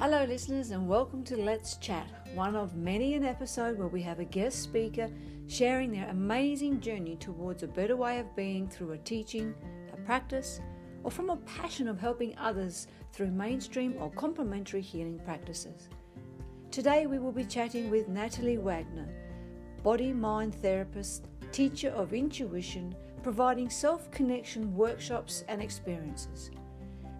Hello listeners and welcome to Let's Chat, one of many an episode where we have a guest speaker sharing their amazing journey towards a better way of being through a teaching, a practice, or from a passion of helping others through mainstream or complementary healing practices. Today we will be chatting with Natalie Wagner, body-mind therapist, teacher of intuition, providing self-connection workshops and experiences.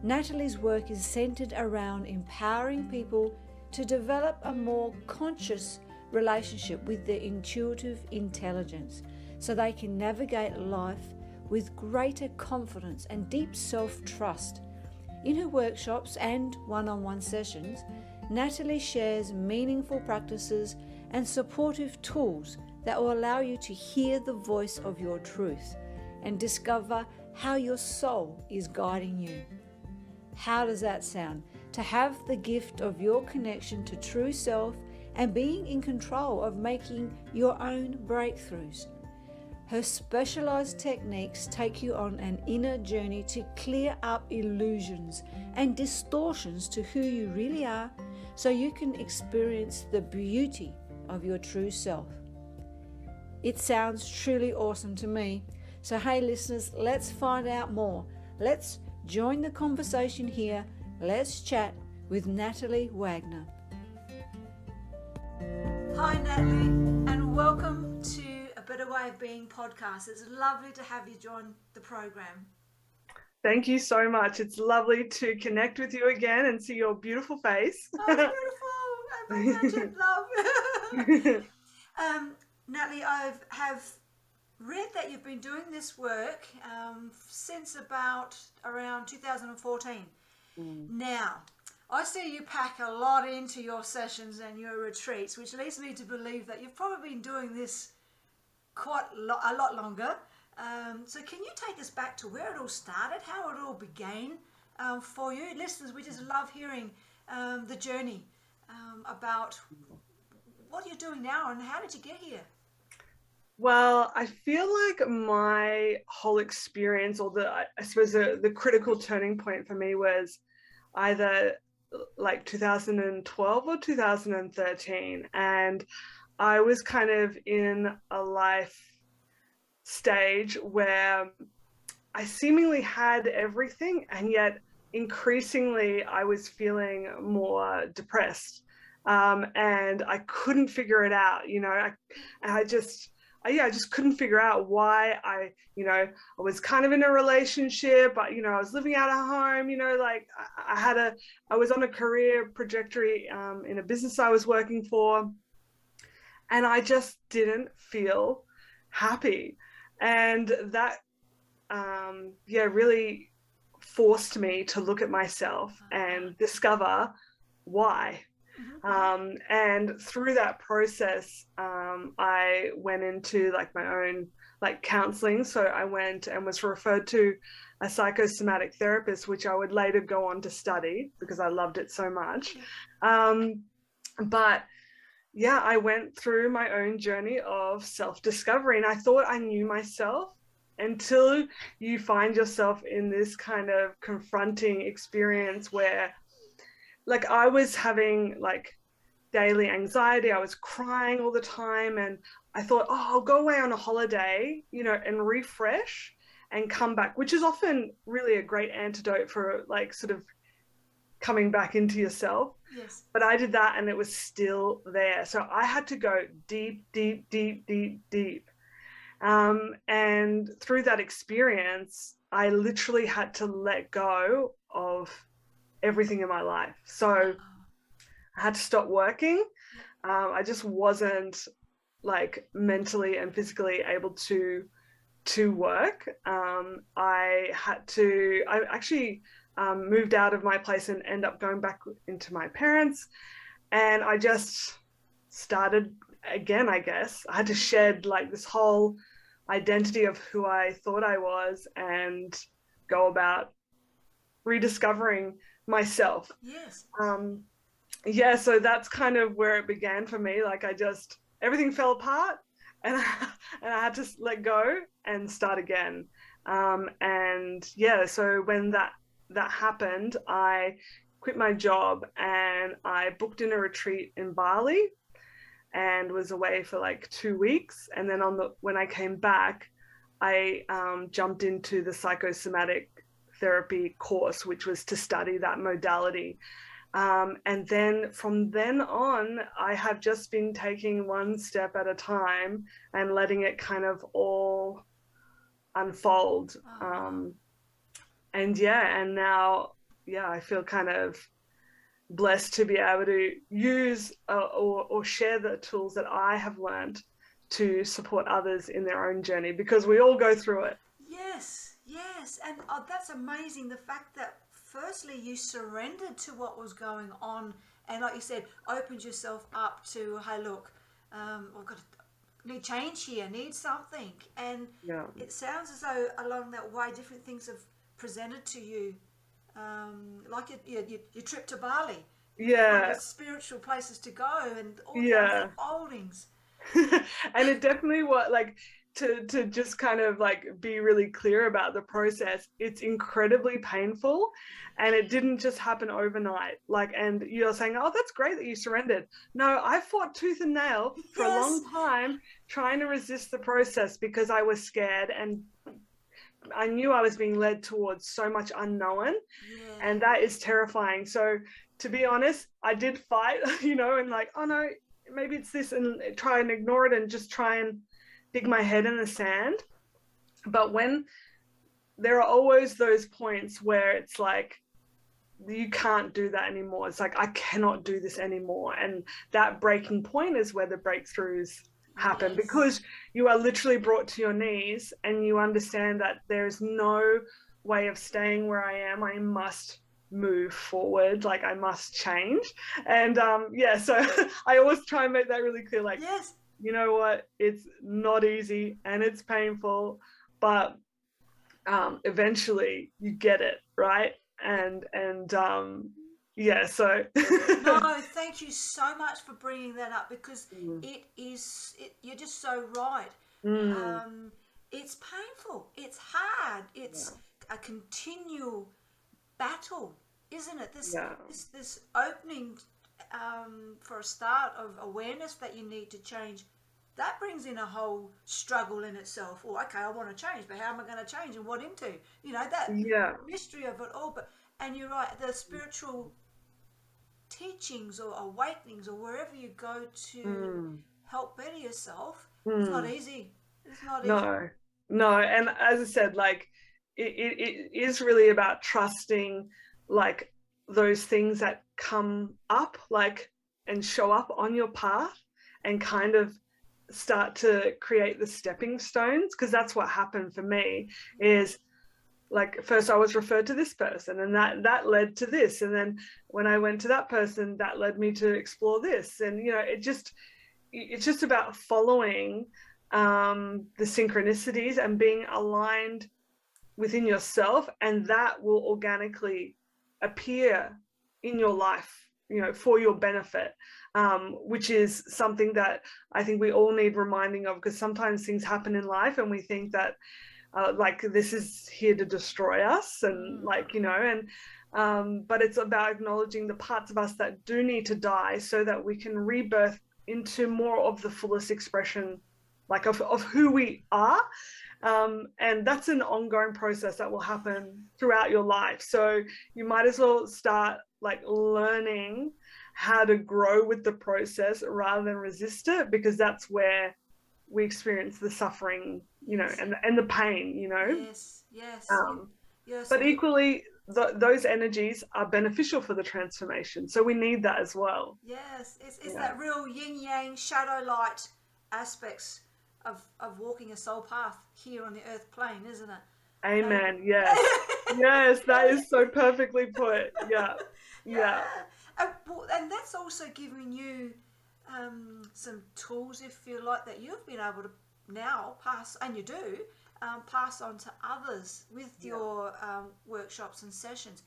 Natalie's work is centered around empowering people to develop a more conscious relationship with their intuitive intelligence so they can navigate life with greater confidence and deep self-trust. In her workshops and one-on-one sessions, Natalie shares meaningful practices and supportive tools that will allow you to hear the voice of your truth and discover how your soul is guiding you. How does that sound? To have the gift of your connection to true self and being in control of making your own breakthroughs. Her specialized techniques take you on an inner journey to clear up illusions and distortions to who you really are so you can experience the beauty of your true self. It sounds truly awesome to me. So hey listeners, let's find out more. Let's join the conversation here. Let's chat with Natalie Wagner. Hi Natalie, and welcome to A Better Way of Being podcast. It's lovely to have you join the program. Thank you so much. It's lovely to connect with you again and see your beautiful face. Oh, beautiful. Love. Natalie, I have read that you've been doing this work since about around 2014. Now, I see you pack a lot into your sessions and your retreats, which leads me to believe that you've probably been doing this quite a lot longer. So can you take us back to where it all started, how it all began for you? Listeners, we just love hearing the journey about what you're doing now and how did you get here? Well, I feel like my whole experience, or I suppose the critical turning point for me was either like 2012 or 2013. And I was kind of in a life stage where I seemingly had everything, and yet increasingly I was feeling more depressed. And I couldn't figure it out, I just couldn't figure out why I was kind of in a relationship, but, I was living out of home, I was on a career trajectory in a business I was working for, and I just didn't feel happy. And that, really forced me to look at myself and discover why. And through that process, I went into my own counseling. So I went and was referred to a psychosomatic therapist, which I would later go on to study because I loved it so much. But yeah, I went through my own journey of self-discovery, and I thought I knew myself until you find yourself in this kind of confronting experience where I was having daily anxiety. I was crying all the time, and I thought, I'll go away on a holiday, and refresh and come back, which is often really a great antidote for sort of coming back into yourself. Yes. But I did that and it was still there. So I had to go deep, deep, deep, deep, deep. And through that experience, I literally had to let go of everything in my life. So I had to stop working. I just wasn't mentally and physically able to work. I actually moved out of my place and ended up going back into my parents. And I just started again, I guess. I had to shed this whole identity of who I thought I was and go about rediscovering myself. Yes. So that's kind of where it began for me. Everything fell apart, and I had to let go and start again. So when that happened, I quit my job and I booked in a retreat in Bali and was away for like 2 weeks. And then when I came back, I jumped into the psychosomatic therapy course, which was to study that modality. And then from then on, I have just been taking one step at a time and letting it kind of all unfold. And now, I feel kind of blessed to be able to use or share the tools that I have learned to support others in their own journey, because we all go through it. Yes, and that's amazing. The fact that firstly you surrendered to what was going on, and like you said, opened yourself up to, hey, look, I've got need change here, need something, and it sounds as though along that way different things have presented to you, like your trip to Bali, spiritual places to go, and all those unfoldings. And it definitely to just kind of like be really clear about the process, it's incredibly painful, and it didn't just happen overnight. And you're saying, oh, that's great that you surrendered. No, I fought tooth and nail for a long time trying to resist the process because I was scared, and I knew I was being led towards so much unknown, and that is terrifying. So to be honest, I did fight, and like, oh no, maybe it's this, and try and ignore it and just try and dig my head in the sand. But when there are always those points where it's like, you can't do that anymore. It's like, I cannot do this anymore. And that breaking point is where the breakthroughs happen, because you are literally brought to your knees and you understand that there's no way of staying where I am. I must move forward, like I must change. And so I always try and make that really clear, like, you know what, it's not easy and it's painful, but eventually you get it, right? And so no, thank you so much for bringing that up, because you're just so right. It's painful, it's hard, it's a continual battle, isn't it? This opening for a start of awareness that you need to change, that brings in a whole struggle in itself. Or okay, I want to change, but how am I going to change and what into? That mystery of it all. And you're right, the spiritual teachings or awakenings or wherever you go to help better yourself, it's not easy. It's not easy. No, and as I said, like it is really about trusting, like, those things that come up, like, and show up on your path, and kind of start to create the stepping stones. Because that's what happened for me, is like, first I was referred to this person, and that led to this, and then when I went to that person, that led me to explore this. And it's just about following the synchronicities and being aligned within yourself, and that will organically appear in your life, for your benefit, which is something that I think we all need reminding of, because sometimes things happen in life and we think that like this is here to destroy us, and but it's about acknowledging the parts of us that do need to die so that we can rebirth into more of the fullest expression, like of who we are. And that's an ongoing process that will happen throughout your life. So you might as well start like learning how to grow with the process rather than resist it, because that's where we experience the suffering, and the pain, Yes. But equally, those energies are beneficial for the transformation. So we need that as well. Yes, it's that real yin yang, shadow light aspects of walking a soul path here on the earth plane, isn't it? Amen. Yes. Yes, that is so perfectly put. Yeah. And that's also giving you some tools, if you like, that you've been able to now pass, and you do pass on to others with your workshops and sessions.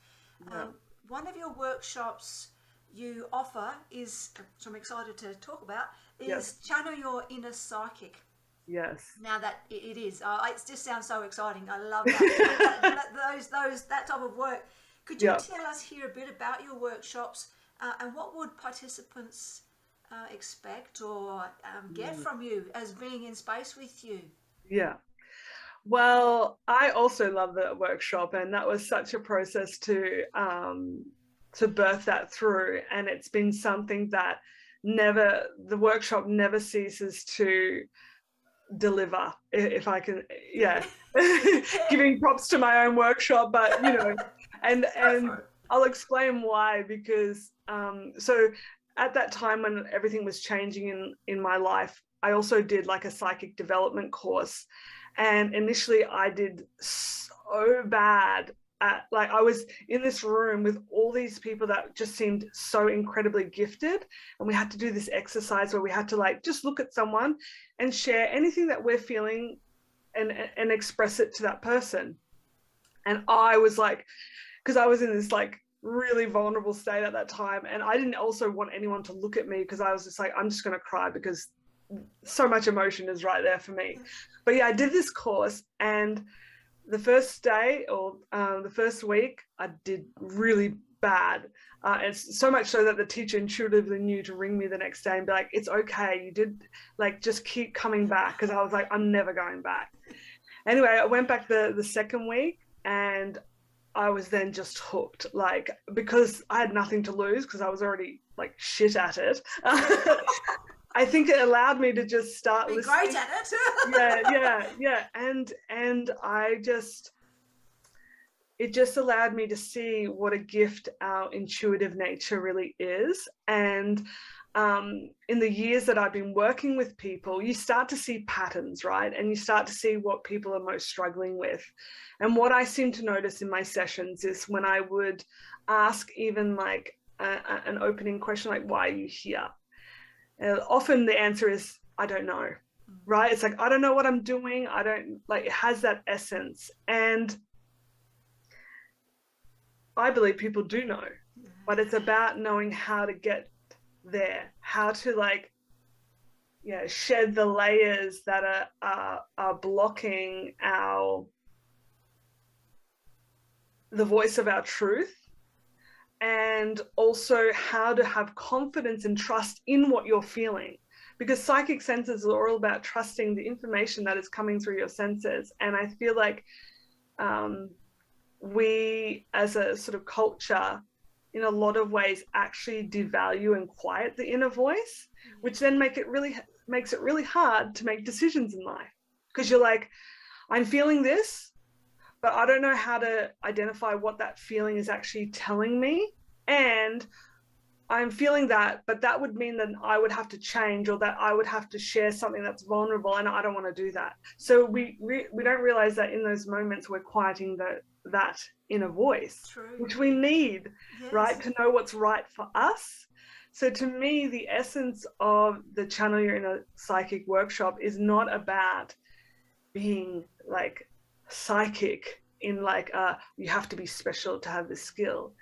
One of your workshops you offer is, which I'm excited to talk about, is Channel Your Inner Psychic. Yes. Now that it is, it just sounds so exciting. I love that. that type of work. Could you tell us here a bit about your workshops and what would participants expect or get from you as being in space with you? Yeah. Well, I also love the workshop, and that was such a process to birth that through. And it's been something that the workshop never ceases to deliver, if I can, giving props to my own workshop, but and I'll explain why, because so at that time when everything was changing in my life, I also did like a psychic development course, and initially I did so bad at, like, I was in this room with all these people that just seemed so incredibly gifted, and we had to do this exercise where we had to like just look at someone and share anything that we're feeling and express it to that person. And I was like, because I was in this like really vulnerable state at that time, and I didn't also want anyone to look at me, because I was just like, I'm just going to cry because so much emotion is right there for me. But yeah, I did this course, and the first day or the first week, I did really bad. It's so much so that the teacher intuitively knew to ring me the next day and be like, it's okay, you did, like, just keep coming back, because I was like, I'm never going back. Anyway, I went back the second week, and I was then just hooked, like, because I had nothing to lose, because I was already like shit at it. I think it allowed me to just start listening. Great at it. yeah. And it just allowed me to see what a gift our intuitive nature really is. And in the years that I've been working with people, you start to see patterns, right? And you start to see what people are most struggling with. And what I seem to notice in my sessions is when I would ask even like an opening question, like, why are you here? Often the answer is, I don't know, right? It's like, I don't know what I'm doing. I don't, like, it has that essence. And I believe people do know, but it's about knowing how to get there, how to like, shed the layers that are blocking the voice of our truth, and also how to have confidence and trust in what you're feeling, because psychic senses are all about trusting the information that is coming through your senses. And I feel like we as a sort of culture in a lot of ways actually devalue and quiet the inner voice, which then makes it really hard to make decisions in life, because you're like, I'm feeling this, but I don't know how to identify what that feeling is actually telling me. And I'm feeling that, but that would mean that I would have to change, or that I would have to share something that's vulnerable, and I don't want to do that. So we don't realize that in those moments we're quieting that inner voice. True. Which we need, yes, right, to know what's right for us. So to me, the essence of the Channel Your Inner Psychic workshop is not about being like psychic in like you have to be special to have this skill.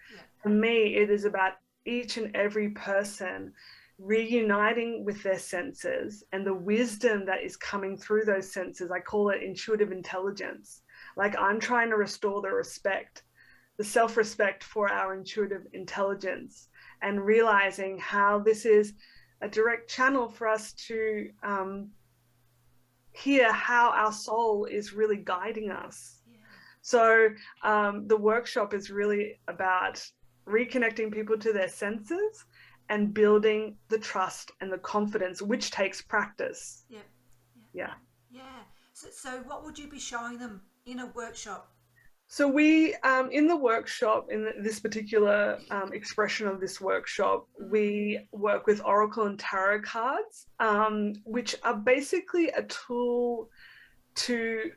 For me, it is about each and every person reuniting with their senses and the wisdom that is coming through those senses. I call it intuitive intelligence. Like, I'm trying to restore the self-respect for our intuitive intelligence, and realizing how this is a direct channel for us to hear how our soul is really guiding us. Yeah. So the workshop is really about reconnecting people to their senses and building the trust and the confidence, which takes practice. Yeah. So what would you be showing them in a workshop? So we, in the workshop, in this particular expression of this workshop, we work with Oracle and Tarot cards, which are basically a tool to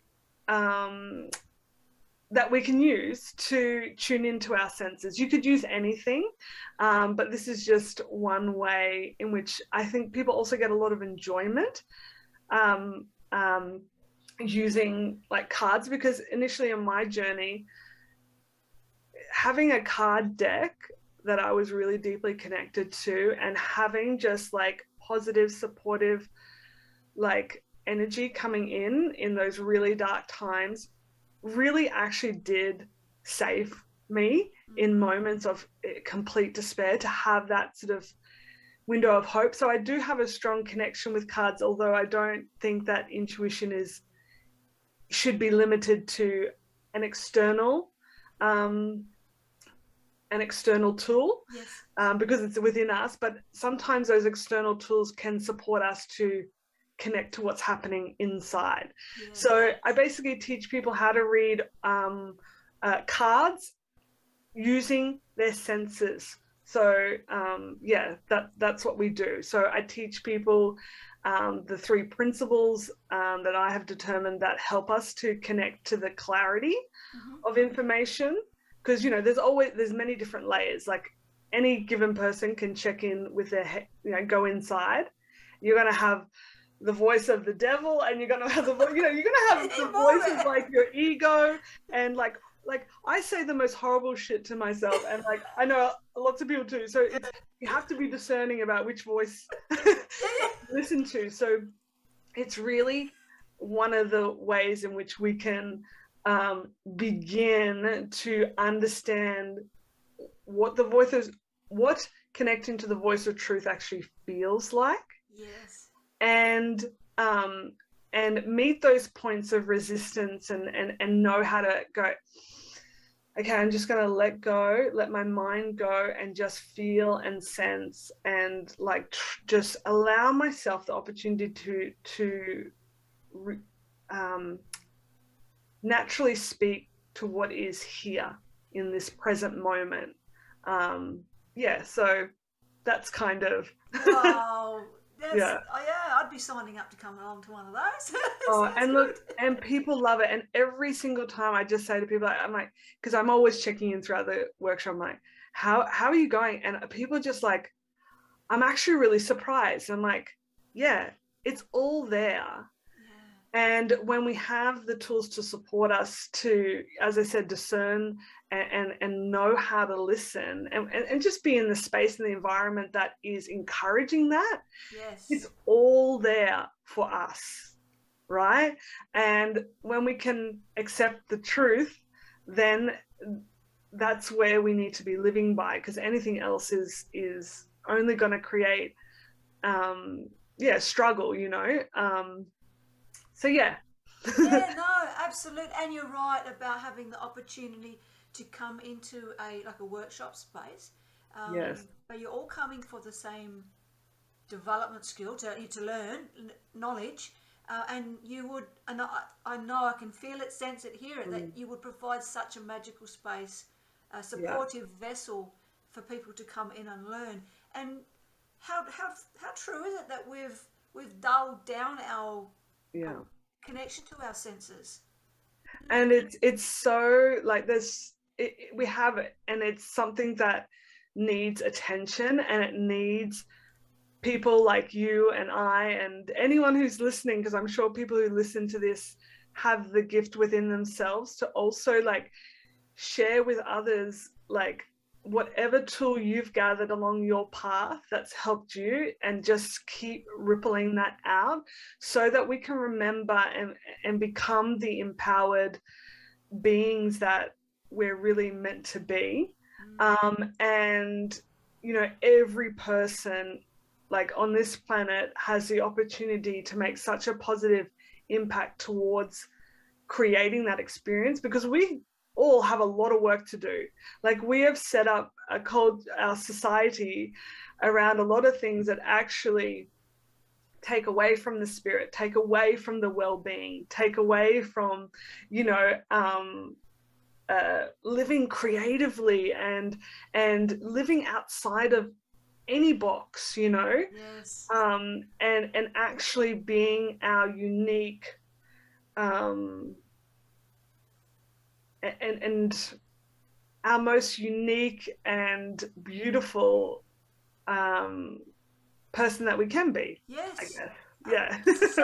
that we can use to tune into our senses. You could use anything, but this is just one way in which I think people also get a lot of enjoyment using like cards, because initially on my journey, having a card deck that I was really deeply connected to, and having just like positive, supportive, like energy coming in those really dark times, really actually did save me in moments of complete despair, to have that sort of window of hope. So I do have a strong connection with cards, although I don't think that intuition should be limited to an external tool. Yes. Because it's within us, but sometimes those external tools can support us to connect to what's happening inside. Yes. So I basically teach people how to read cards using their senses. So that's what we do. So I teach people the 3 principles that I have determined that help us to connect to the clarity of information. Because, you know, there's many different layers. Like, any given person can check in with their head, you know, go inside. You're going to have the voice of the devil, and you're going to have the voice, you know, you're going to have the voice of like your ego, and like I say the most horrible shit to myself, and like I know lots of people too. So you have to be discerning about which voice you listen to. So it's really one of the ways in which we can begin to understand what connecting to the voice of truth actually feels like. Yes. And meet those points of resistance, and know how to go, okay, I'm just going to let go, let my mind go, and just feel and sense, and like just allow myself the opportunity to naturally speak to what is here in this present moment. So that's kind of wow. I'd be signing up to come along to one of those. And look, and people love it. And every single time I just say to people, I'm like, because I'm always checking in throughout the workshop, I'm like, how are you going? And people just like, I'm actually really surprised. I'm like, yeah, it's all there. And when we have the tools to support us to, as I said, discern and know how to listen, and just be in the space and the environment that is encouraging that, it's all there for us, right? And when we can accept the truth, then that's where we need to be living by, because anything else is only going to create struggle, you know. So yeah, no, absolute. And you're right about having the opportunity to come into a workshop space. But you're all coming for the same development skill to learn knowledge, and you would, and I know I can feel it, sense it, hear it, that you would provide such a magical space, a supportive vessel for people to come in and learn. And how true is it that we've dulled down our connection to our senses? And it's so like we have it, and it's something that needs attention, and it needs people like you and I and anyone who's listening, because I'm sure people who listen to this have the gift within themselves to also like share with others, like whatever tool you've gathered along your path that's helped you, and just keep rippling that out so that we can remember and become the empowered beings that we're really meant to be. And you know, every person like on this planet has the opportunity to make such a positive impact towards creating that experience, because we all have a lot of work to do. Like, we have set up our society around a lot of things that actually take away from the spirit, take away from the well-being, take away from, you know, living creatively and living outside of any box, you know. And actually being our unique and our most unique and beautiful person that we can be. I guess.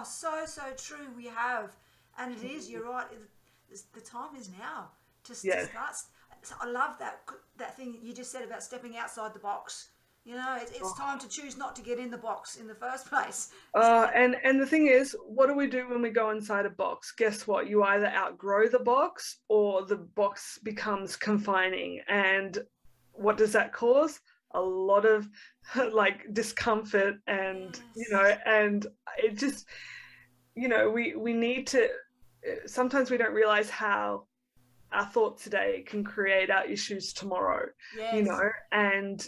So true. We have, and it is. You're right. The time is now to start. I love that thing you just said about stepping outside the box. You know, it's time to choose not to get in the box in the first place. And the thing is, what do we do when we go inside a box? Guess what? You either outgrow the box or the box becomes confining. And what does that cause? A lot of like discomfort and, you know, and it just, you know, we need to, sometimes we don't realize how our thoughts today can create our issues tomorrow. Yes. You know, and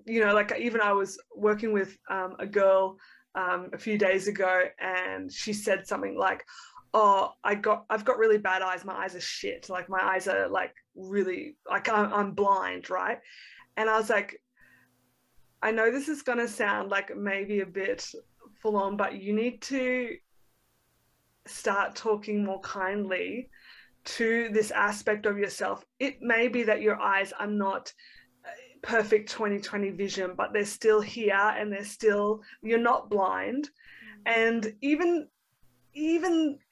you know, like even I was working with a girl a few days ago, and she said something like, oh, I've got really bad eyes, my eyes are shit, like my eyes are like really, like I'm blind, right? And I was like, I know this is going to sound like maybe a bit full on, but you need to start talking more kindly to this aspect of yourself. It may be that your eyes are not perfect 20/20 vision, but they're still here, and they're still, you're not blind. And even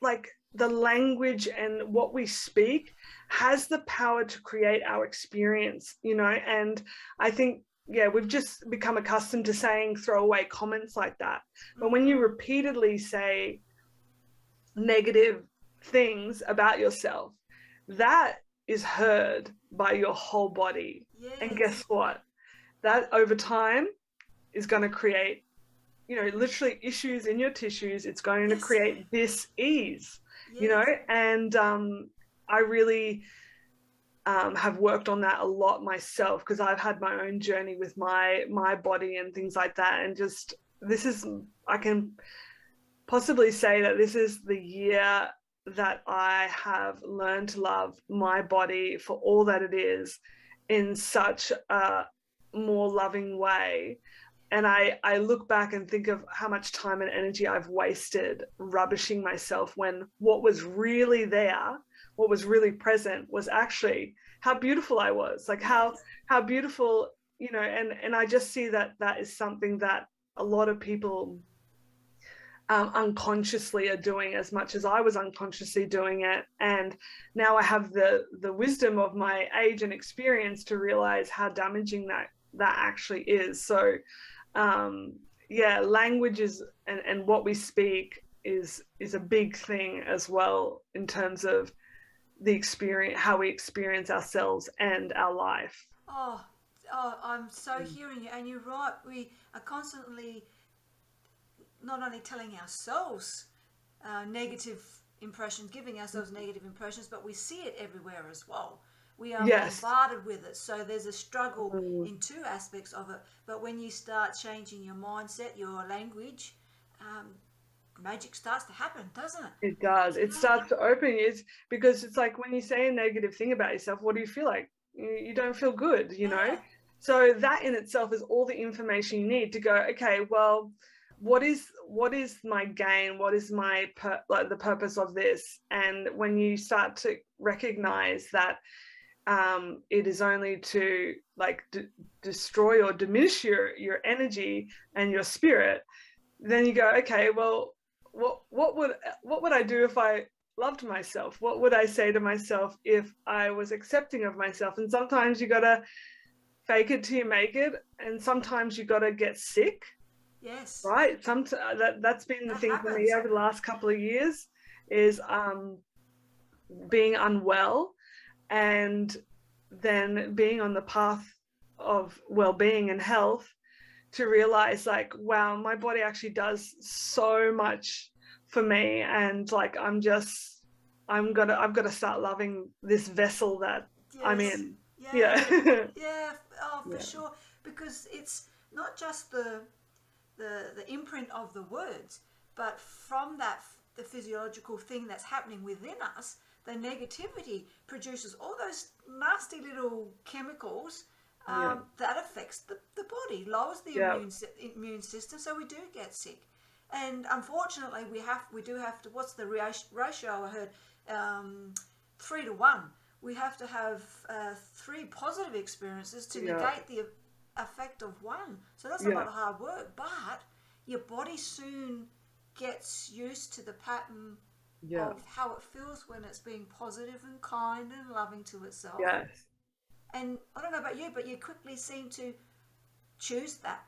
like the language and what we speak has the power to create our experience, you know. And I think, yeah, we've just become accustomed to saying throwaway comments like that. But when you repeatedly say negative things about yourself, that is heard by your whole body. Yes. And guess what? That over time is going to create, you know, literally issues in your tissues. It's going to create dis-ease, you know. And I really have worked on that a lot myself, because I've had my own journey with my body and things like that. And just, this is, I can possibly say that this is the year that I have learned to love my body for all that it is, in such a more loving way. And I look back and think of how much time and energy I've wasted rubbishing myself, when what was really there, what was really present, was actually how beautiful I was, like how beautiful, you know. And I just see that that is something that a lot of people unconsciously are doing, as much as I was unconsciously doing it. And now I have the wisdom of my age and experience to realize how damaging that actually is. So yeah, language is, and what we speak is a big thing as well, in terms of the experience, how we experience ourselves and our life. Oh, I'm so hearing you, and you're right. We are constantly not only telling ourselves negative impressions, giving ourselves negative impressions, but we see it everywhere as well. We are bombarded with it. So there's a struggle in two aspects of it. But when you start changing your mindset, your language, magic starts to happen, doesn't it? It does. It starts to open. It's because it's like when you say a negative thing about yourself, what do you feel like? You don't feel good, you know? So that in itself is all the information you need to go, okay, well, what is my gain? What is my like the purpose of this? And when you start to recognize that it is only to like destroy or diminish your energy and your spirit, then you go, okay, well, what would I do if I loved myself? What would I say to myself if I was accepting of myself? And sometimes you gotta fake it till you make it, and sometimes you gotta get sick. Yes. Right. That's been the thing for me over the last couple of years, is being unwell, and then being on the path of well-being and health, to realize like, wow, my body actually does so much for me, and like I've got to start loving this vessel that I'm in. Yeah. Oh, for sure, because it's not just the imprint of the words, but from that, the physiological thing that's happening within us, the negativity produces all those nasty little chemicals that affects the body, lowers the immune system, so we do get sick. And unfortunately, we do have to, what's the ratio I heard, 3-to-1. We have to have 3 positive experiences to negate the effect of one. So that's a lot of hard work, but your body soon gets used to the pattern of how it feels when it's being positive and kind and loving to itself. Yes. And I don't know about you, but you quickly seem to choose that.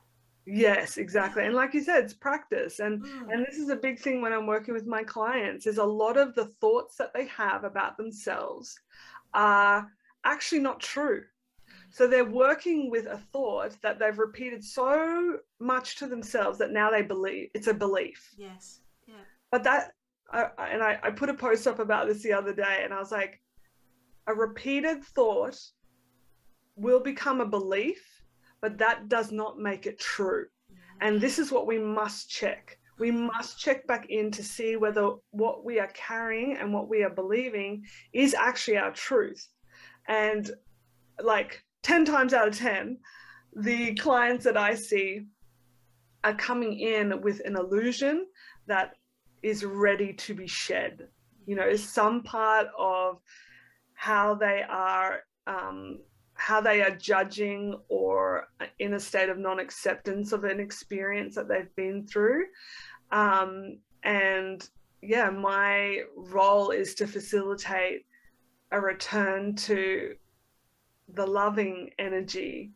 Yes, exactly. And like you said, it's practice. And Mm. and this is a big thing when I'm working with my clients, is a lot of the thoughts that they have about themselves are actually not true. So they're working with a thought that they've repeated so much to themselves that now they believe it's a belief. Yes. Yeah. But that, I put a post up about this the other day, and I was like, a repeated thought will become a belief, but that does not make it true. And this is what we must check. We must check back in to see whether what we are carrying and what we are believing is actually our truth. And like 10 times out of 10, the clients that I see are coming in with an illusion that is ready to be shed. You know, some part of how they are judging or in a state of non-acceptance of an experience that they've been through. And yeah, my role is to facilitate a return to the loving energy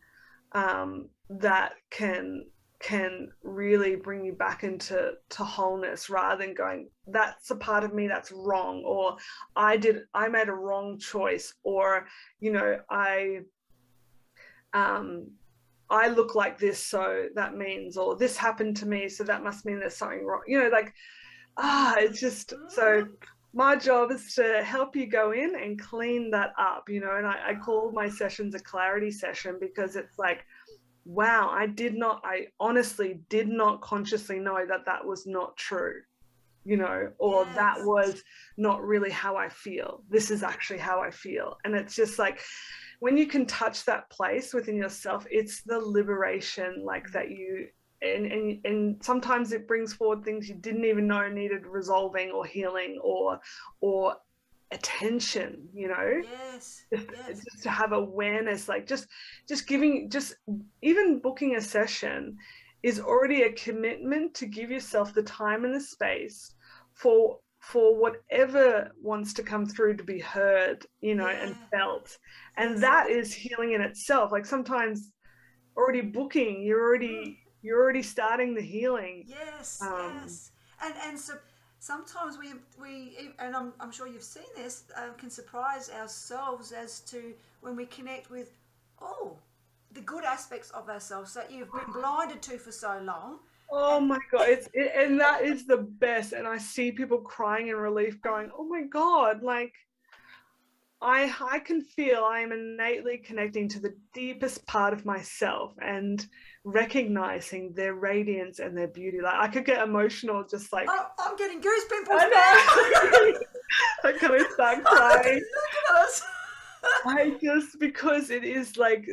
that can really bring you back into wholeness, rather than going, that's a part of me that's wrong, or I made a wrong choice, or, you know, I look like this, so that means, or this happened to me, so that must mean there's something wrong. You know, like, it's just, so my job is to help you go in and clean that up, you know, and I call my sessions a clarity session, because it's like, wow, I honestly did not consciously know that that was not true, you know, or that was not really how I feel. This is actually how I feel. And it's just like, when you can touch that place within yourself, it's the liberation, like, that you, and sometimes it brings forward things you didn't even know needed resolving or healing or attention, you know. Just to have awareness, like just even booking a session is already a commitment to give yourself the time and the space for whatever wants to come through to be heard, you know, and felt. And that is healing in itself. Like, sometimes already booking, you're already starting the healing. And so sometimes we and I'm sure you've seen this, can surprise ourselves as to when we connect with the good aspects of ourselves that you've been blinded to for so long. Oh my God, and that is the best. And I see people crying in relief, going, oh my God, like, I can feel I am innately connecting to the deepest part of myself and recognizing their radiance and their beauty. Like, I could get emotional, just like, I'm getting goose pimples now. I kind of start crying. Look at us. Because it is like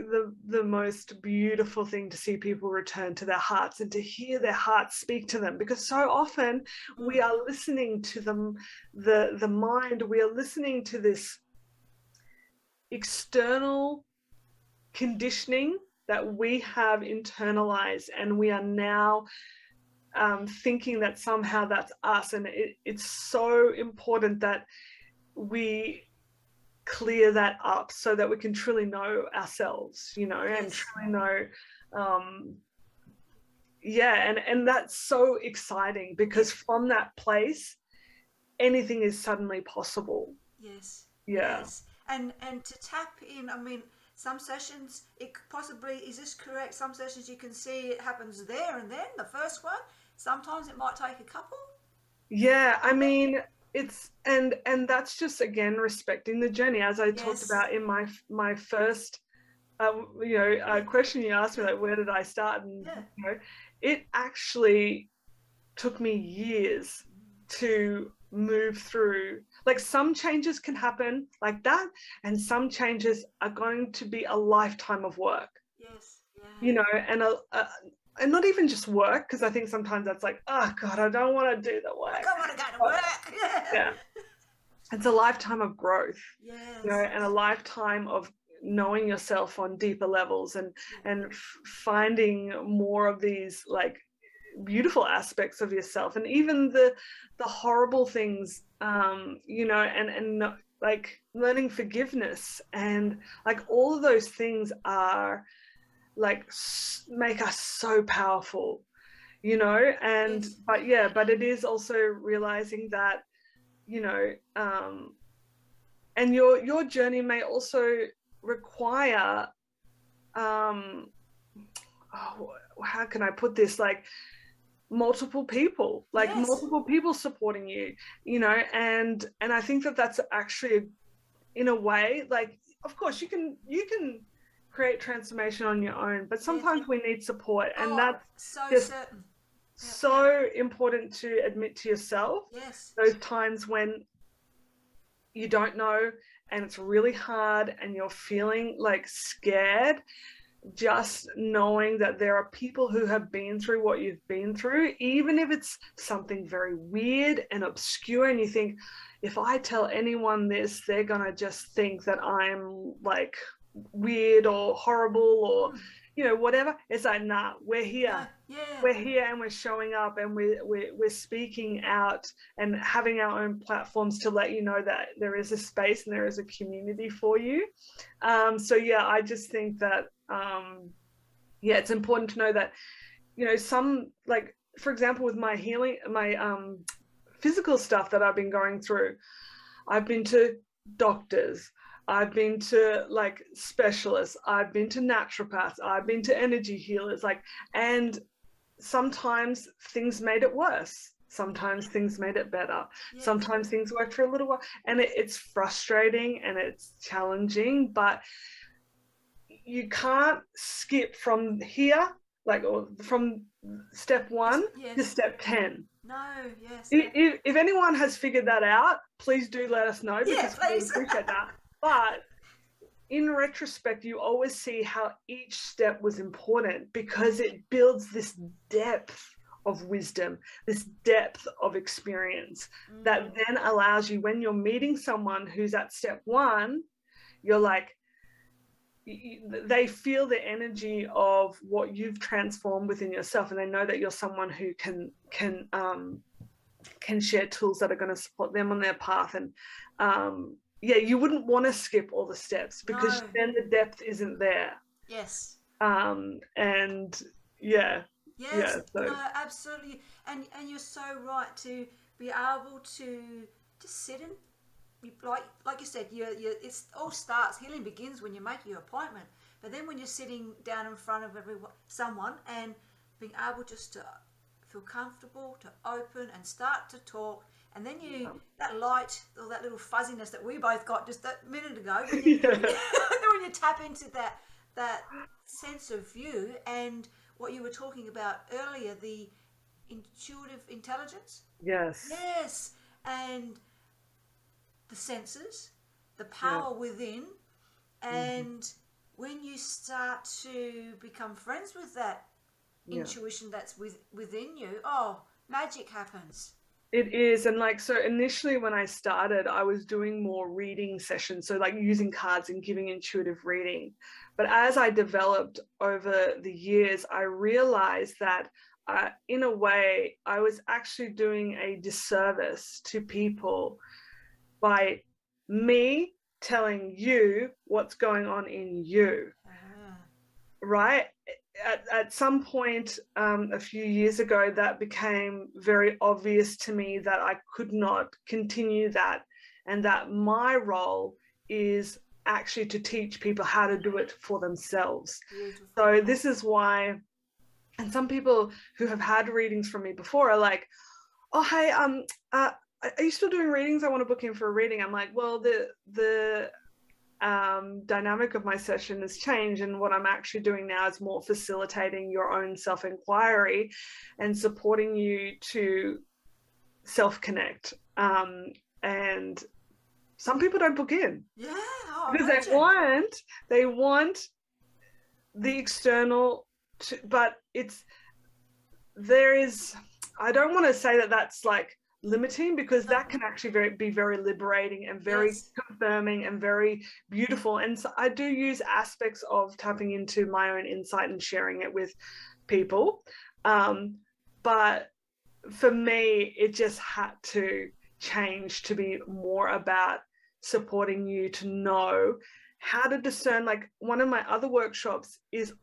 the most beautiful thing to see people return to their hearts and to hear their hearts speak to them, because so often we are listening to them, the mind, we are listening to this external conditioning that we have internalized, and we are now thinking that somehow that's us. And it's so important that we clear that up so that we can truly know ourselves, you know, and truly know, and that's so exciting, because from that place, anything is suddenly possible. And to tap in, I mean, some sessions, it possibly, is this correct? Some sessions you can see it happens there and then, the first one. Sometimes it might take a couple. Yeah, I mean, it's, and that's just, again, respecting the journey, as I talked about in my first, question you asked me, like, where did I start? And, you know, it actually took me years to move through. Like, some changes can happen like that, and some changes are going to be a lifetime of work. You know, and not even just work, because I think sometimes that's like, oh God, I don't want to do the work. I don't want to go to work. It's a lifetime of growth. You know, and a lifetime of knowing yourself on deeper levels, and finding more of these, like, beautiful aspects of yourself, and even the horrible things, you know, and like learning forgiveness, and like all of those things are like make us so powerful, you know. And Yes. but it is also realizing that, you know, and your journey may also require oh, how can I put this, like multiple people, like Yes. multiple people supporting you, you know. And I think that that's actually, in a way, like, of course you can create transformation on your own, but sometimes we need support, and that's so just certain. so important to admit to yourself. Yes. Those times when you don't know and it's really hard and you're feeling like scared, just knowing that there are people who have been through what you've been through, even if it's something very weird and obscure, and you think, if I tell anyone this, they're gonna just think that I'm like weird or horrible or, you know, whatever. It's like, nah, we're here. We're here, and we're showing up, and we're speaking out and having our own platforms to let you know that there is a space and there is a community for you. So yeah, I just think that it's important to know that, you know, some, like, for example, with my healing, my physical stuff that I've been going through, I've been to doctors, I've been to like specialists, I've been to naturopaths, I've been to energy healers, like, and sometimes things made it worse, sometimes things made it better, sometimes things worked for a little while, and it's frustrating and it's challenging, but you can't skip from here, like, or from step 1 to step 10. No, yes. If anyone has figured that out, please do let us know, because we appreciate that. But in retrospect, you always see how each step was important, because it builds this depth of wisdom, this depth of experience that then allows you, when you're meeting someone who's at step 1, you're like, they feel the energy of what you've transformed within yourself, and they know that you're someone who can share tools that are going to support them on their path. And you wouldn't want to skip all the steps, because then the depth isn't there. Yes. And Yes, so. no, absolutely. And you're so right to be able to just sit in, like you said, it's all starts, healing begins when you make your appointment. But then when you're sitting down in front of someone and being able just to feel comfortable, to open and start to talk, and then that light, or that little fuzziness that we both got just a minute ago, when you, when you tap into that sense of view, and what you were talking about earlier, the intuitive intelligence. Yes, and the senses, the power within, and when you start to become friends with that intuition that's within you, magic happens. It is. And like, so initially when I started, I was doing more reading sessions, so like using cards and giving intuitive reading. But as I developed over the years, I realized that in a way, I was actually doing a disservice to people by me telling you what's going on in you, right? At some point a few years ago, that became very obvious to me that I could not continue that, and that my role is actually to teach people how to do it for themselves. Beautiful. So this is why, and some people who have had readings from me before are like, oh, hey, are you still doing readings? I want to book in for a reading. I'm like, well, the dynamic of my session has changed, and what I'm actually doing now is more facilitating your own self-inquiry and supporting you to self-connect. And some people don't book in because they want the external but I don't want to say that that's like limiting, because that can actually be very liberating and very confirming and very beautiful. And so I do use aspects of tapping into my own insight and sharing it with people. But for me, it just had to change to be more about supporting you to know how to discern. Like, one of my other workshops is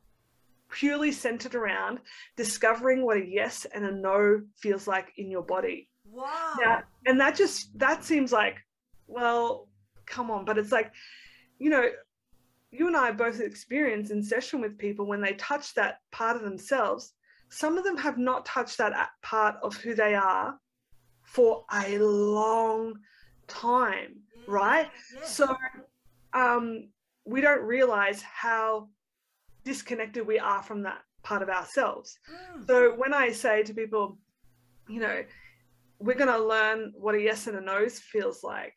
purely centered around discovering what a yes and a no feels like in your body. Wow. Yeah. And that seems like, well, come on. But it's like, you know, you and I both experienced in session with people when they touch that part of themselves, some of them have not touched that part of who they are for a long time, right? Yes. So we don't realize how disconnected we are from that part of ourselves. So when I say to people, you know, we're going to learn what a yes and a no feels like.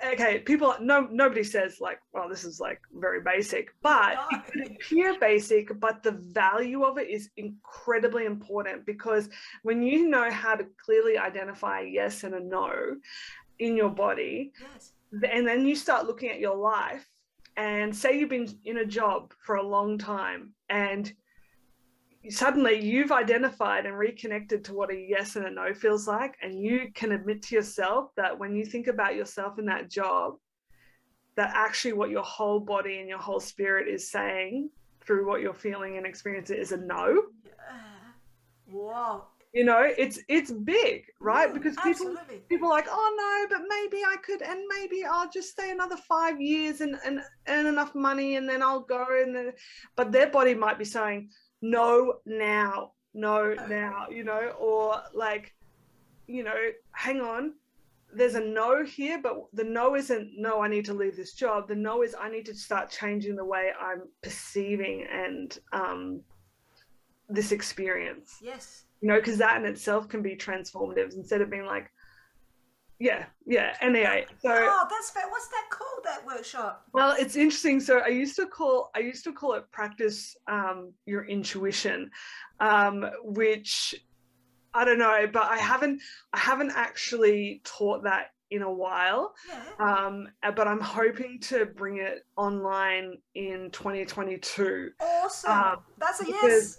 Okay, nobody says like, well, this is like very basic, but it can appear basic, but the value of it is incredibly important, because when you know how to clearly identify a yes and a no in your body, yes. and then you start looking at your life, and say you've been in a job for a long time and suddenly you've identified and reconnected to what a yes and a no feels like, and you can admit to yourself that when you think about yourself in that job, that actually what your whole body and your whole spirit is saying through what you're feeling and experiencing is a no. Wow. You know, it's big, right? Because people are like, oh no, but maybe I could, and maybe I'll just stay another 5 years and earn enough money, and then I'll go, but their body might be saying, no now, you know, or like, you know, hang on, there's a no here, but the no isn't no, I need to leave this job. The no is I need to start changing the way I'm perceiving and this experience. Yes. You know, because that in itself can be transformative, instead of being like, yeah. Anyway, so that's fair. What's that called, that workshop? Well, it's interesting. So I used to call it practice your intuition, which I don't know, but I haven't actually taught that in a while. Yeah. But I'm hoping to bring it online in 2022. Awesome. That's a yes.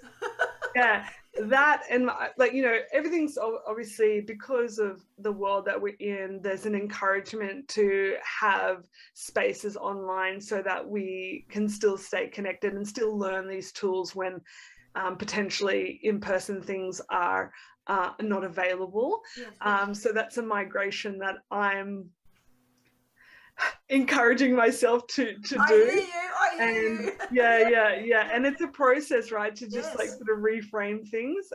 Yeah. That, and like, you know, everything's obviously, because of the world that we're in, there's an encouragement to have spaces online so that we can still stay connected and still learn these tools when potentially in-person things are not available. Yes. So that's a migration that I'm encouraging myself to do. I hear you. Yeah, and it's a process, right, to just like sort of reframe things,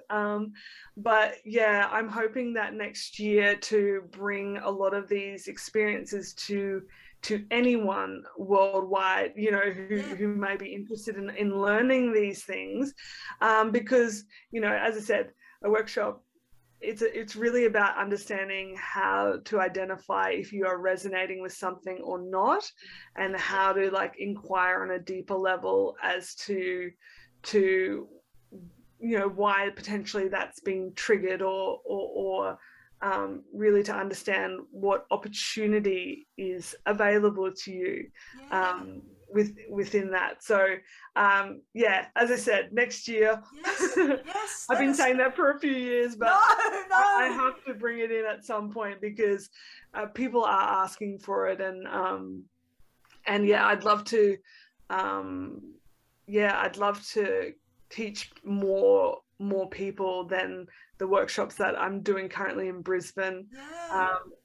but yeah, I'm hoping that next year to bring a lot of these experiences to anyone worldwide, you know, who may be interested in learning these things, because, you know, as I said, a workshop, it's really about understanding how to identify if you are resonating with something or not, and how to like inquire on a deeper level as to you know, why potentially that's being triggered, or really to understand what opportunity is available to you within that. So yeah, as I said, next year. Yes. I've been saying that for a few years, but no. I have to bring it in at some point, because people are asking for it, and yeah, I'd love to teach more people than the workshops that I'm doing currently in Brisbane,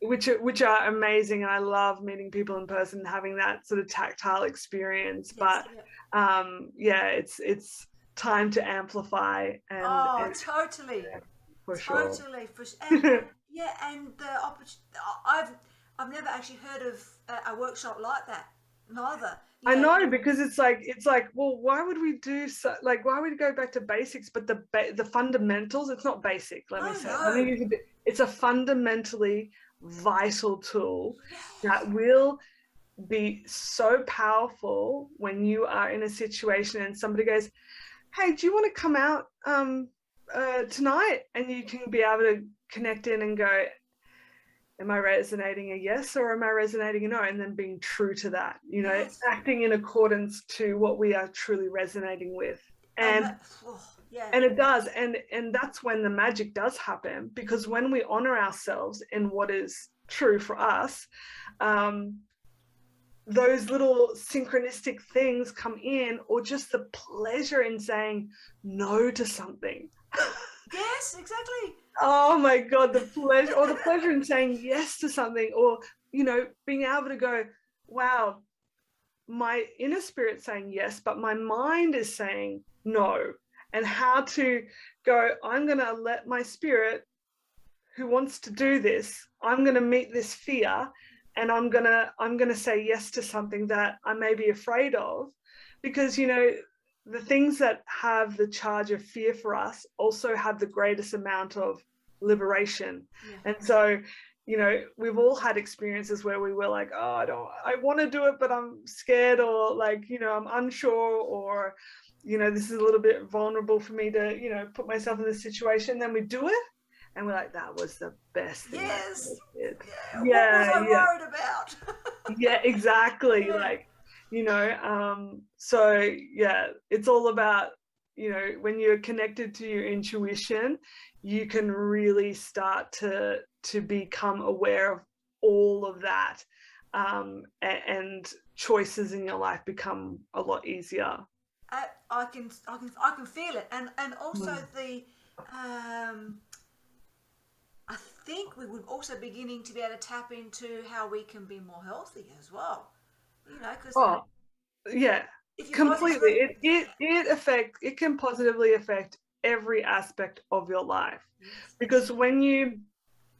which are amazing, and I love meeting people in person and having that sort of tactile experience. But it's time to amplify and totally, for sure. Totally, and the opportunity. I've never actually heard of a workshop like that. Neither. I know, because it's like, well, why would we do so? Like, why would we go back to basics? But the fundamentals, it's not basic. Let me say, I think it's a fundamentally vital tool that will be so powerful when you are in a situation and somebody goes, hey, do you want to come out tonight? And you can be able to connect in and go, am I resonating a yes, or am I resonating a no? And then being true to that, you know, acting in accordance to what we are truly resonating with. And it does. And that's when the magic does happen, because when we honor ourselves in what is true for us, those little synchronistic things come in, or just the pleasure in saying no to something. Yes, exactly. Oh my God, the pleasure, or the pleasure in saying yes to something, or, you know, being able to go, wow, my inner spirit saying yes, but my mind is saying no. And how to go, I'm going to let my spirit, who wants to do this, I'm going to meet this fear, and I'm going to say yes to something that I may be afraid of, because, you know, the things that have the charge of fear for us also have the greatest amount of liberation. Yeah. And so, you know, we've all had experiences where we were like, oh, I want to do it, but I'm scared, or like, you know, I'm unsure, or, you know, this is a little bit vulnerable for me to, you know, put myself in this situation. Then we do it, and we're like, that was the best thing. Yes. Yeah. What was I worried about? Yeah, exactly. Yeah. Like, you know, so yeah, it's all about, you know, when you're connected to your intuition, you can really start to become aware of all of that, and choices in your life become a lot easier. I can feel it, and also the I think we would also beginning to be able to tap into how we can be more healthy as well. You know, because yeah, completely. It can positively affect every aspect of your life. Yes. Because when you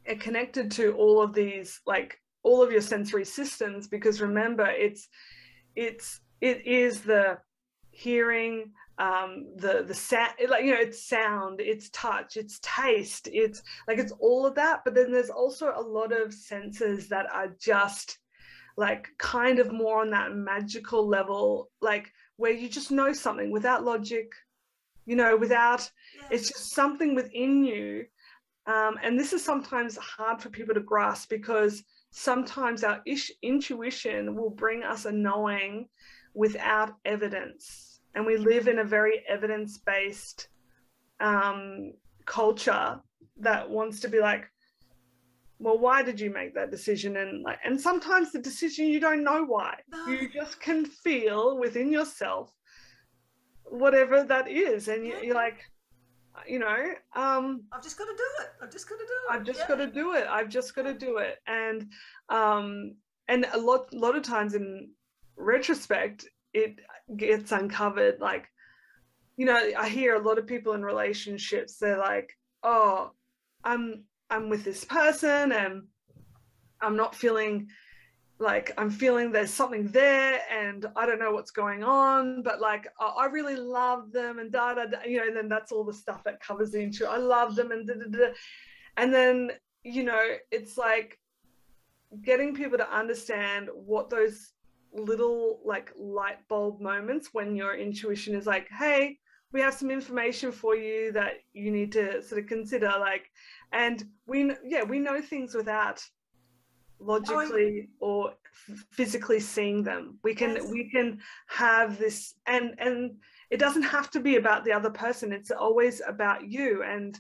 are connected to all of these, like all of your sensory systems, because remember, it is the hearing, the sound, like, you know, it's sound, it's touch, it's taste, it's like, it's all of that. But then there's also a lot of senses that are just like kind of more on that magical level, like where you just know something without logic, you know, without, it's just something within you. And this is sometimes hard for people to grasp, because sometimes our intuition will bring us a knowing without evidence. And we live in a very evidence-based culture that wants to be like, well, why did you make that decision? And sometimes the decision, you don't know why. No. You just can feel within yourself whatever that is. And you're like, you know, I've just got to do it. I've just got to do it. I've just got to do it. I've just got to do it. And a lot of times in retrospect, it gets uncovered. Like, you know, I hear a lot of people in relationships, they're like, oh, I'm with this person and I'm not feeling like, I'm feeling there's something there and I don't know what's going on, but like, I really love them and you know, and then that's all the stuff that covers into, I love them and and then, you know, it's like getting people to understand what those little like light bulb moments when your intuition is like, hey, we have some information for you that you need to sort of consider, like, and we know things without logically or physically seeing them. We can have this, and it doesn't have to be about the other person. It's always about you, and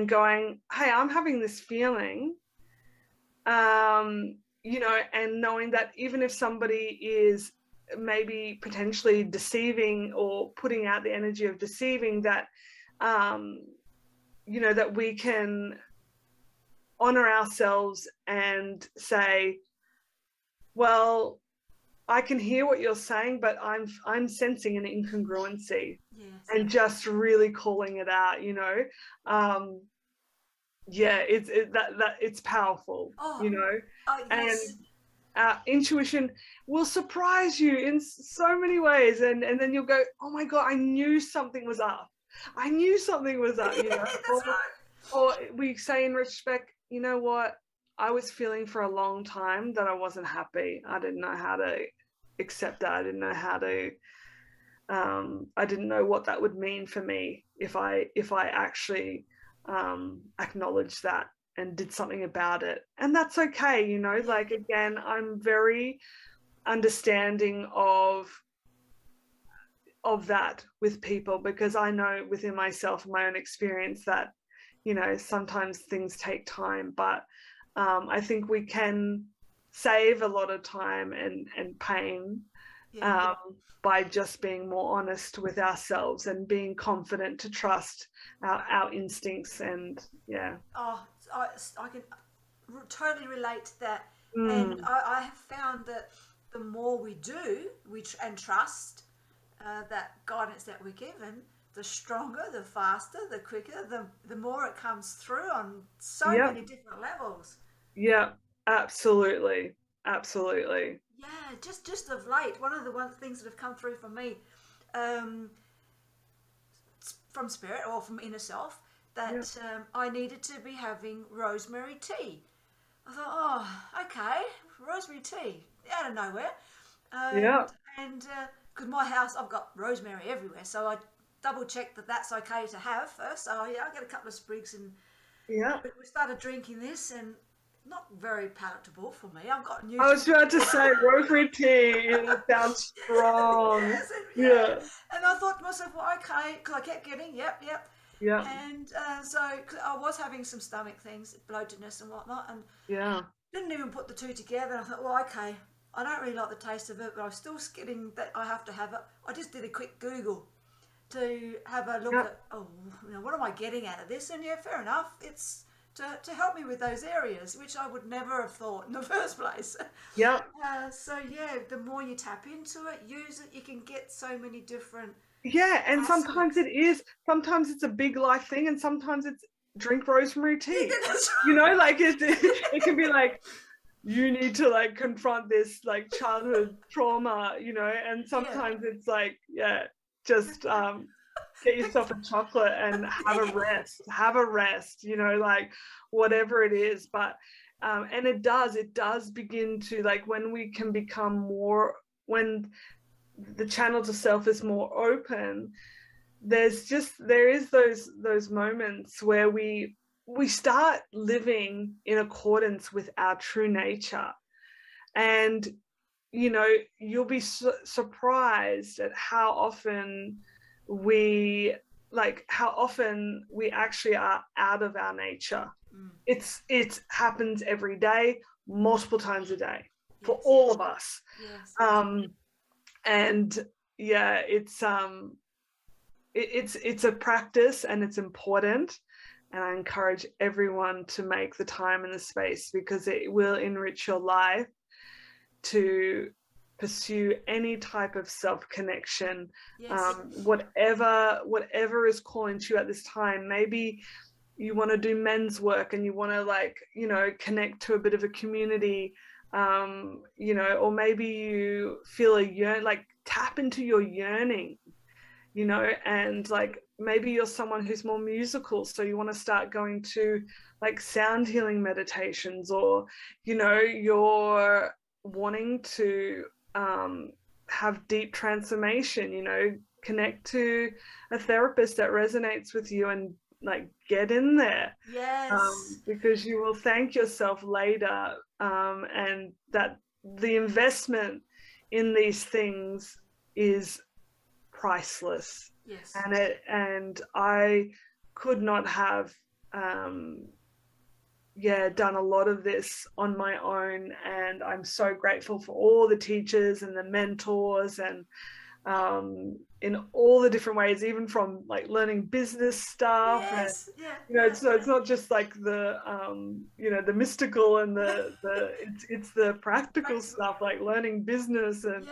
going, hey, I'm having this feeling, you know, and knowing that even if somebody is maybe potentially deceiving or putting out the energy of deceiving, that you know, that we can honor ourselves and say, well, I can hear what you're saying, but I'm sensing an incongruency. Yes. And just really calling it out, you know. Yeah, it's powerful, you know. Yes. And intuition will surprise you in so many ways, and then you'll go, oh my God, I knew something was up. I knew something was up, you know. Or we say in retrospect, you know what, I was feeling for a long time that I wasn't happy. I didn't know how to accept that. I didn't know how to, I didn't know what that would mean for me if I actually acknowledged that and did something about it. And that's okay, you know, like, again, I'm very understanding of that with people, because I know within myself and my own experience that, you know, sometimes things take time, but I think we can save a lot of time and pain by just being more honest with ourselves and being confident to trust our instincts. And I can totally relate to that. And I have found that the more we do and trust that guidance that we're given, the stronger, the faster, the quicker, the more it comes through on so many different levels. Yeah, absolutely. Absolutely. Yeah, just of late, one of the things that have come through for me from spirit or from inner self, that I needed to be having rosemary tea. I thought, oh, okay, rosemary tea, out of nowhere. And because my house, I've got rosemary everywhere, so I double checked that that's okay to have first. So I got a couple of sprigs, and we started drinking this, and not very palatable for me. I've got new. I was about to say rosemary tea. It sounds strong. And I thought to myself, well, okay, because I kept getting yep. And so I was having some stomach things, bloatedness and whatnot, and didn't even put the two together. I thought, well, okay, I don't really like the taste of it, but I'm still getting that I have to have it. I just did a quick Google to have a look at, what am I getting out of this? And fair enough, it's to help me with those areas, which I would never have thought in the first place. The more you tap into it, use it, you can get so many different and sometimes it's a big life thing, and sometimes it's drink rosemary tea. You know, like it can be like, you need to like confront this like childhood trauma, you know, and sometimes it's like, just get yourself a chocolate and have a rest, you know, like whatever it is. But and it does begin to, like, when we can become more, when the channel to self is more open, there is those moments where we start living in accordance with our true nature. And you know, you'll be surprised at how often we actually are out of our nature. It happens every day, multiple times a day, for all of us. And it's a practice, and it's important, and I encourage everyone to make the time and the space, because it will enrich your life to pursue any type of self-connection. Whatever is calling to you at this time. Maybe you want to do men's work and you want to, like, you know, connect to a bit of a community, you know, or maybe you feel like tap into your yearning, you know, and like maybe you're someone who's more musical, so you want to start going to like sound healing meditations, or, you know, you're wanting to have deep transformation, you know, connect to a therapist that resonates with you and like get in there, because you will thank yourself later, and that the investment in these things is priceless. And I could not have done a lot of this on my own, and I'm so grateful for all the teachers and the mentors, and in all the different ways, even from like learning business stuff, you know, so it's not just like the you know, the mystical and it's the practical stuff, like learning business and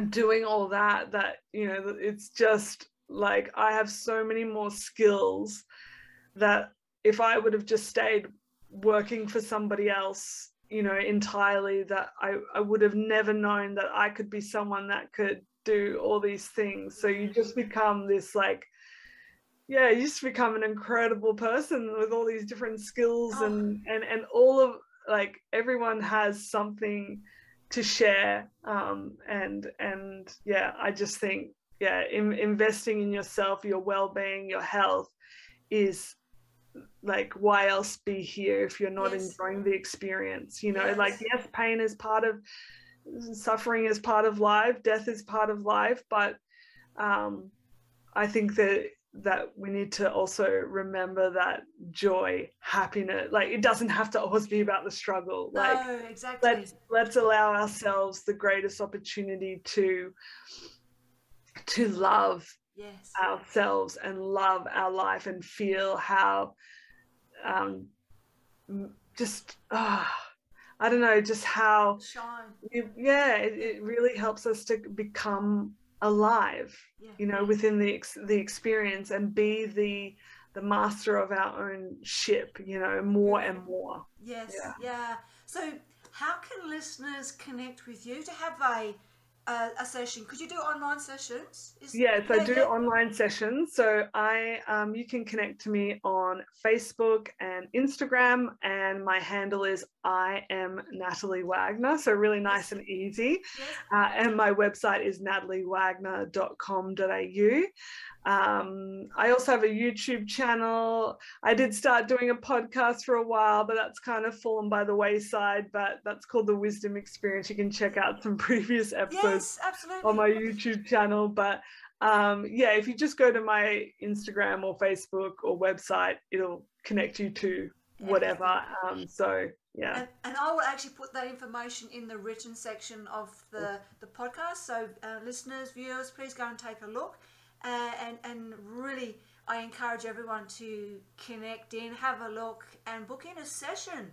doing all that, you know, it's just like I have so many more skills that if I would have just stayed working for somebody else, you know, entirely, that I would have never known that I could be someone that could do all these things. So you just become this like, you just become an incredible person with all these different skills, and all of, like, everyone has something to share. And I just think, investing in yourself, your well-being, your health is like, why else be here if you're not enjoying the experience, you know? Like, yes, pain is part of, suffering is part of life, death is part of life, but I think that we need to also remember that joy, happiness, like it doesn't have to always be about the struggle. No, like exactly. let's allow ourselves the greatest opportunity to love ourselves and love our life and feel how I don't know, just how shine. It really helps us to become alive, you know, within the experience, and be the master of our own ship, you know, more and more. Yes, yeah. So how can listeners connect with you to have a session? Could you do online sessions? Yes, I do online sessions. So you can connect to me on Facebook and Instagram, and my handle is I am Natalie Wagner. So really nice and easy. Yes. And my website is nataliewagner.com.au. I also have a YouTube channel. I did start doing a podcast for a while, but that's kind of fallen by the wayside. But that's called The Wisdom Experience. You can check out some previous episodes on my YouTube channel. But if you just go to my Instagram or Facebook or website, it'll connect you to whatever. And I will actually put that information in the written section of the podcast. So listeners, viewers, please go and take a look. And really, I encourage everyone to connect in, have a look, and book in a session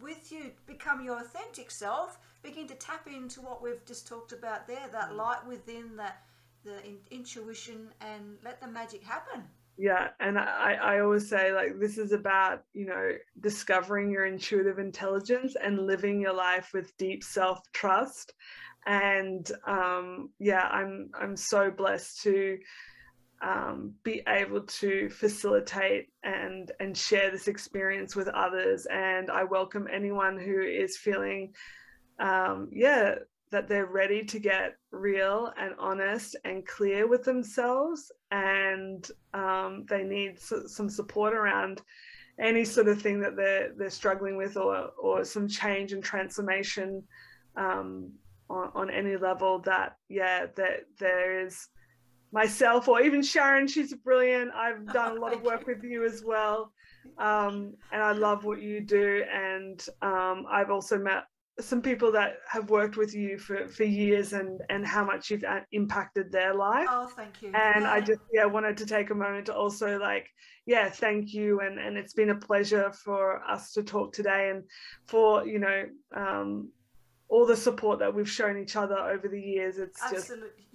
with you. Become your authentic self. Begin to tap into what we've just talked about there, that light within, the intuition, and let the magic happen. Yeah, and I always say, like, this is about, you know, discovering your intuitive intelligence and living your life with deep self-trust. And I'm so blessed to be able to facilitate and share this experience with others. And I welcome anyone who is feeling that they're ready to get real and honest and clear with themselves, and they need some support around any sort of thing that they're struggling with, or some change and transformation on any level. That there is myself, or even Sharon, she's brilliant. I've done a lot of work with you as well, and I love what you do. And I've also met some people that have worked with you for years, and how much you've impacted their life. Oh, thank you. And I just wanted to take a moment to also thank you, and it's been a pleasure for us to talk today, and for, you know, all the support that we've shown each other over the years. It's absolutely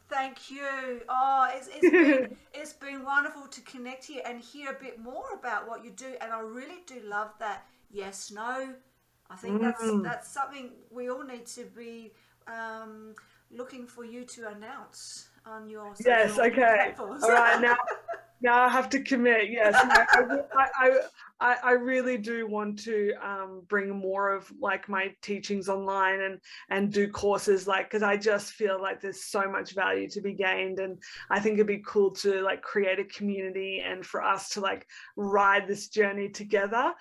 Thank you. It's been wonderful to connect here and hear a bit more about what you do, and I really do love that yes, no. I think that's something we all need to be looking for you to announce on your social platforms. All right, now I have to commit. Yes, I really do want to bring more of my teachings online and do courses, because I just feel like there's so much value to be gained, and I think it'd be cool to create a community and for us to ride this journey together.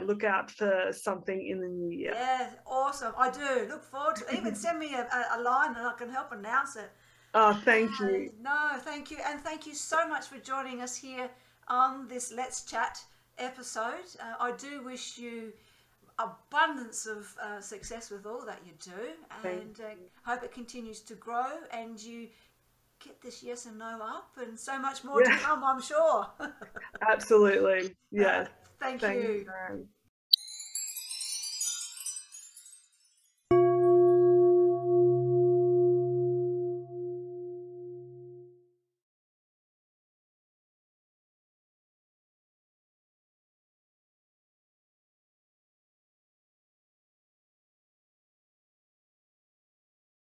Look out for something in the new year. Yeah, awesome. I do look forward to it. Even send me a line and I can help announce it. Oh, thank you. No, thank you. And thank you so much for joining us here on this Let's Chat episode. I do wish you abundance of success with all that you do, and hope it continues to grow and you get this yes and no up, and so much more to come, I'm sure. Absolutely. Yes. Thank you.